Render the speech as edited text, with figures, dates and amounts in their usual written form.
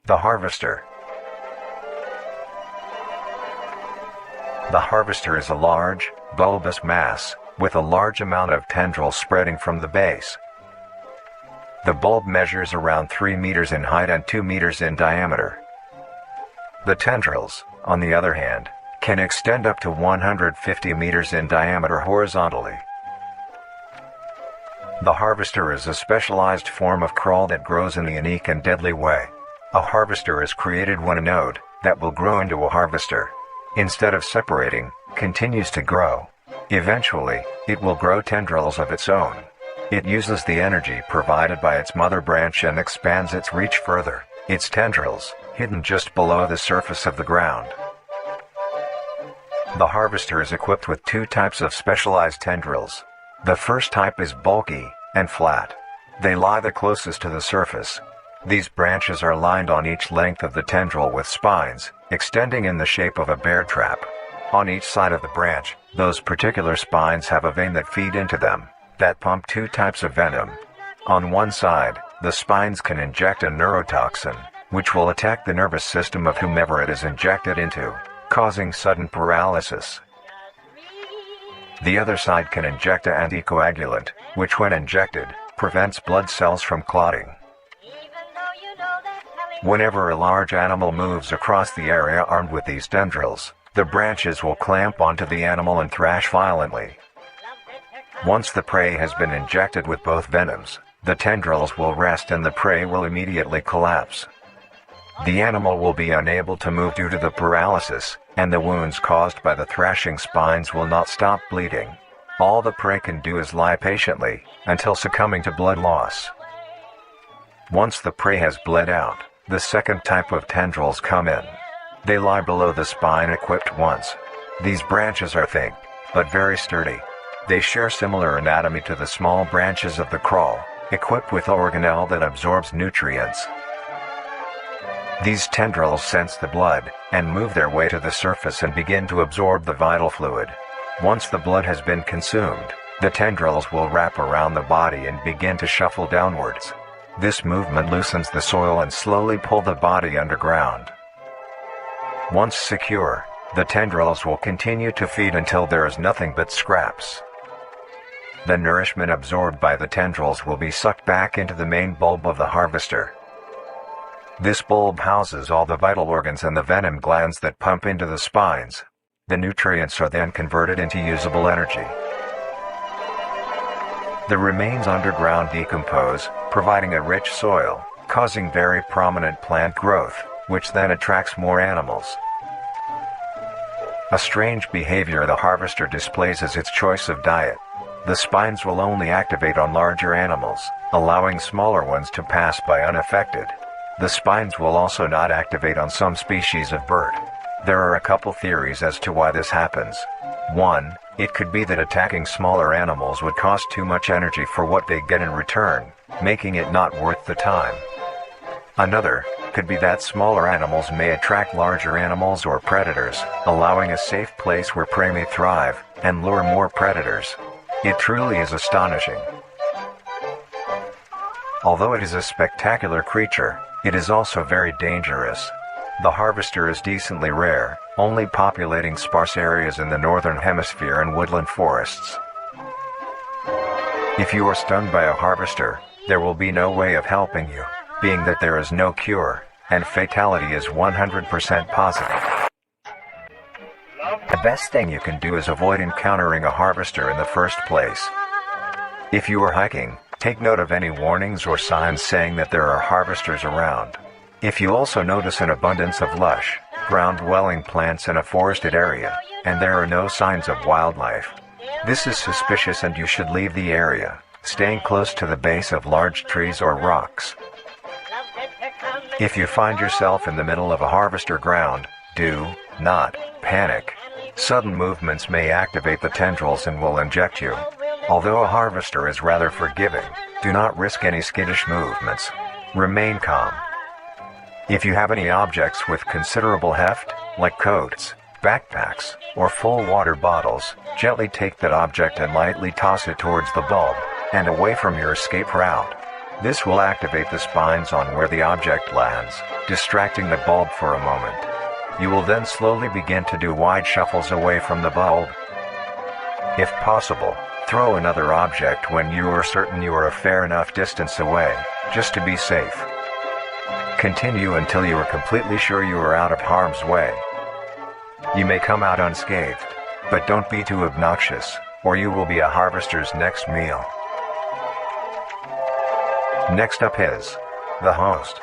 The harvester. The harvester is a large, bulbous mass, with a large amount of tendrils spreading from the base. The bulb measures around 3 meters in height and 2 meters in diameter. The tendrils, on the other hand, can extend up to 150 meters in diameter horizontally. The harvester is a specialized form of crawl that grows in a unique and deadly way. A harvester is created when a node, that will grow into a harvester, instead of separating, continues to grow. Eventually, it will grow tendrils of its own. It uses the energy provided by its mother branch and expands its reach further. Its tendrils, hidden just below the surface of the ground. The harvester is equipped with 2 types of specialized tendrils. The first type is bulky and flat. They lie the closest to the surface. These branches are lined on each length of the tendril with spines, extending in the shape of a bear trap. On each side of the branch, those particular spines have a vein that feed into them, that pump 2 types of venom. On one side, the spines can inject a neurotoxin, which will attack the nervous system of whomever it is injected into, causing sudden paralysis. The other side can inject an anticoagulant, which when injected, prevents blood cells from clotting. Whenever a large animal moves across the area armed with these tendrils, the branches will clamp onto the animal and thrash violently. Once the prey has been injected with both venoms, the tendrils will rest and the prey will immediately collapse. The animal will be unable to move due to the paralysis, and the wounds caused by the thrashing spines will not stop bleeding. All the prey can do is lie patiently, until succumbing to blood loss. Once the prey has bled out, the second type of tendrils come in. They lie below the spine equipped once. These branches are thick, but very sturdy. They share similar anatomy to the small branches of the crawl, equipped with organelle that absorbs nutrients. These tendrils sense the blood, and move their way to the surface and begin to absorb the vital fluid. Once the blood has been consumed, the tendrils will wrap around the body and begin to shuffle downwards. This movement loosens the soil and slowly pull the body underground. Once secure, the tendrils will continue to feed until there is nothing but scraps. The nourishment absorbed by the tendrils will be sucked back into the main bulb of the harvester. This bulb houses all the vital organs and the venom glands that pump into the spines. The nutrients are then converted into usable energy. The remains underground decompose, providing a rich soil, causing very prominent plant growth, which then attracts more animals. A strange behavior the harvester displays is its choice of diet. The spines will only activate on larger animals, allowing smaller ones to pass by unaffected. The spines will also not activate on some species of bird. There are a couple theories as to why this happens. 1. It could be that attacking smaller animals would cost too much energy for what they get in return, making it not worth the time. Another could be that smaller animals may attract larger animals or predators, allowing a safe place where prey may thrive, and lure more predators. It truly is astonishing. Although it is a spectacular creature, it is also very dangerous. The harvester is decently rare, only populating sparse areas in the northern hemisphere and woodland forests. If you are stung by a harvester, there will be no way of helping you, being that there is no cure, and fatality is 100% positive. The best thing you can do is avoid encountering a harvester in the first place. If you are hiking, take note of any warnings or signs saying that there are harvesters around. If you also notice an abundance of lush, ground-dwelling plants in a forested area, and there are no signs of wildlife, this is suspicious and you should leave the area, staying close to the base of large trees or rocks. If you find yourself in the middle of a harvester ground, do not panic. Sudden movements may activate the tendrils and will inject you. Although a harvester is rather forgiving, do not risk any skittish movements. Remain calm. If you have any objects with considerable heft, like coats, backpacks, or full water bottles, gently take that object and lightly toss it towards the bulb, and away from your escape route. This will activate the spines on where the object lands, distracting the bulb for a moment. You will then slowly begin to do wide shuffles away from the bulb. If possible, throw another object when you are certain you are a fair enough distance away, just to be safe. Continue until you are completely sure you are out of harm's way. You may come out unscathed, but don't be too obnoxious, or you will be a harvester's next meal. Next up is the host.